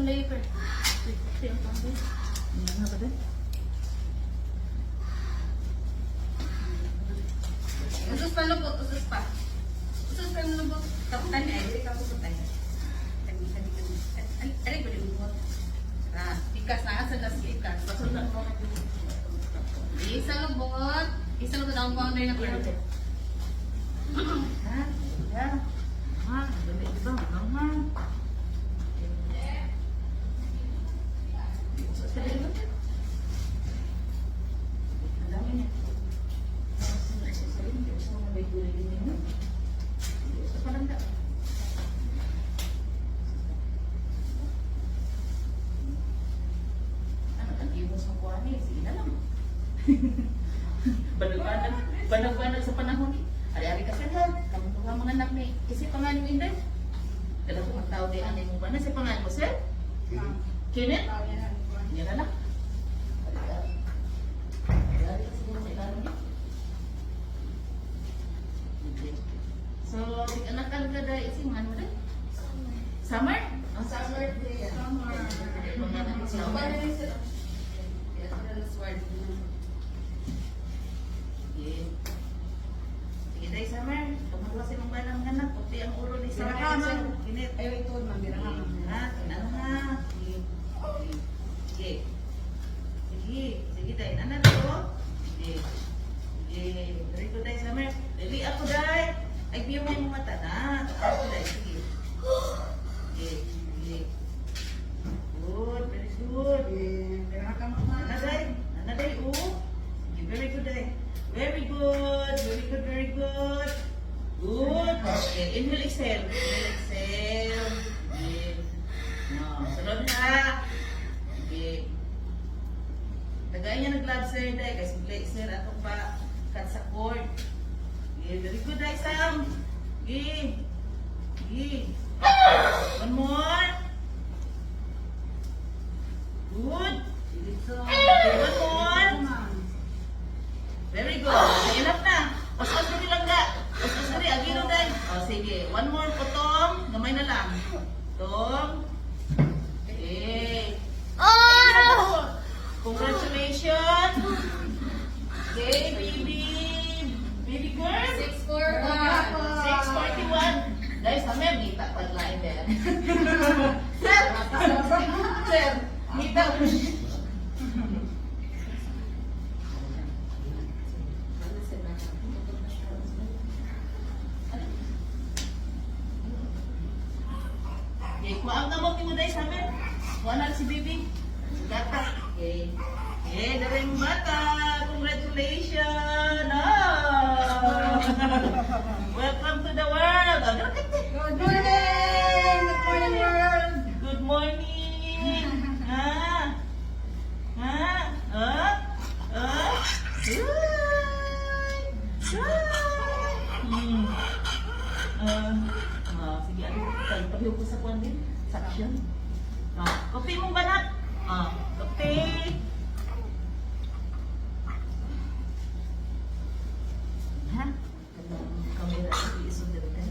itong layer. Ito yung pangit. Ano ba din? Usus pa lubot, usus pa. Usus pa yung lubot. Taputan niya, hindi ka usus tayo. Aray ko din lubot. Ikas na, asa na si ikas. Pasunod mo. Isa lubot. Isa lubot ang founder na pwede. Ha? Yeah. Ha? Dali ba? Mama. Sa dali ba? Ang dami niya. Sa dali, sa mga may gulay din yun. Sa palanda. Ano, tag-ibos ng kuha niya. Sige na lang. Banag-banag sa panahon ni. Ari-ari ka sila. Kamu mga mga anak ni. Kasi pangalan mo Inday. Kailan ko magtao din ang mo ba na sa pangalan mo, sir? Kenneth? Yan na lang. Ari-ari ka siguro sa ilalim niya. So, anak ka lang dahil isi mga ano dahil? Summer? Ang summer day. Summer. Summer. Sige tayo, Summer. Tumagawa si mong banang anak. Puti ang ulo ni Summer. Kinit. Ayaw ito, mambirahan. Ha? Tingnan ha. Sige. Sige. Sige tayo. Nana to. Sige. Sige. Very good tayo, Summer. Dali ako tayo. Ay, biyo mo yung mata na. Ako tayo. Sige. Sige. Sige. Good. Very good. Nana tayo. Nana tayo. Sige. Very good tayo. Very good. Very good. Very good. Good. Okay. Inhale, exhale. Inhale, exhale. Okay. No. Sunod na. Okay. Tagay niya nag-glove sir dahil kasi play sir ato pa cut sa cord. Okay. Very good dahil Sam. Okay. Okay. One more. Good. Okay. One more. Very good. Enough na. Pas-pas na nilang ga. Pas-pas na rin. Agino dahil. O, sige. One more potong. Gamay na lang. Potong. Okay. Congratulations. Okay, baby. Baby girl. 641. 641. Dahil sa may mita paglain din. Sir. Sir. Mita. Okay, kuhaan na mo mo dahil sa amin. Kuhaan na si baby. Gata. Okay. Okay, dari mo bata. Congratulations. Oh. Welcome to the world. Oh, Good morning! Good morning, world! good morning. Ha? Ha? Ha? Ha? Hi. Hi. Sige, ano tayo? Paghiw ko sa kuwan din. Suction. Kopi mong banat. Kopi. Ha? Kamera sa isunod ka.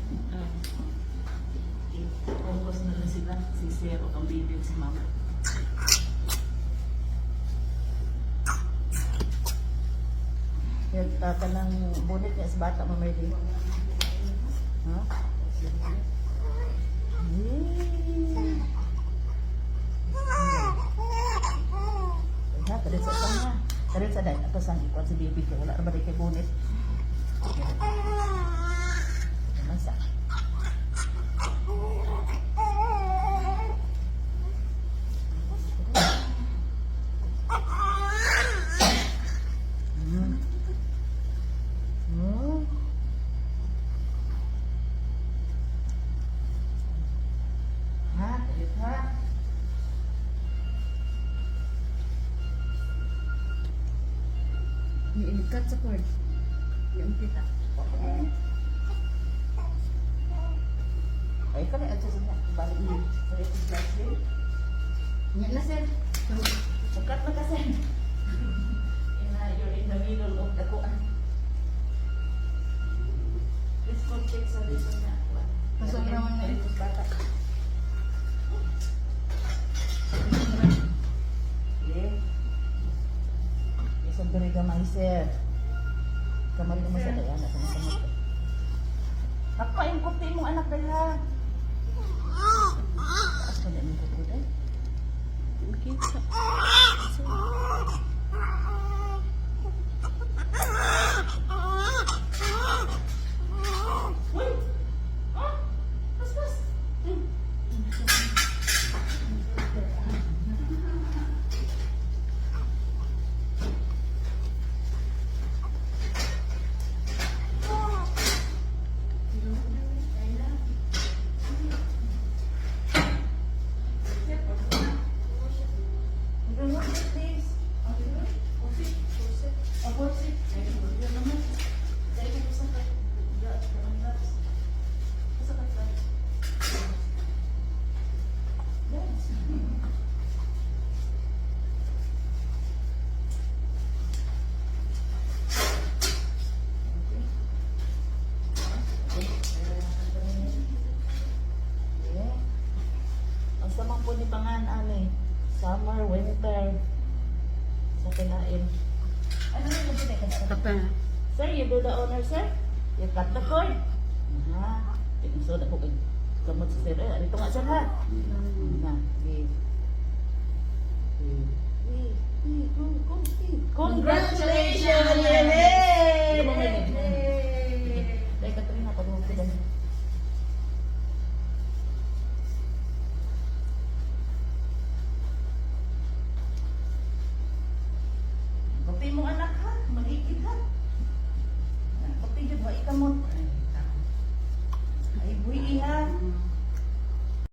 Focus na lang sila. Si Sir o kang baby si Mama. Yung kanang bonnet niya sa bata mo may din. Ha? Ha, kadit sa tanga. Kadit sa dahil. Ako sa ikon si baby ko. Wala na ba rin kay bonnet? Masa. Iikat sa cord. Yung kita. Ay, kami ang sasabihin. Balik mo. Balik mo last day. Yan na, sir. Sukat na kasi. You're in the middle of the kuan. Please go check sa reason na. Pasok naman na ito. Bata. ni sir. Kamay mo sa kaya na sa kamay. Apa yung kopi mong anak dala? Taas ka na yung kopi dahil. Uy! Ah! Pas, pas! Ang samang po ni Pangan, ani. Summer, winter. Sa kinain. Ano na yung pinag Papa. Sir, you do the honor, sir? You cut the cord. Ha? So, na po kayo. Kamot si sir. Eh, ito nga, sir, ha? Na, give. Congratulations, Lele!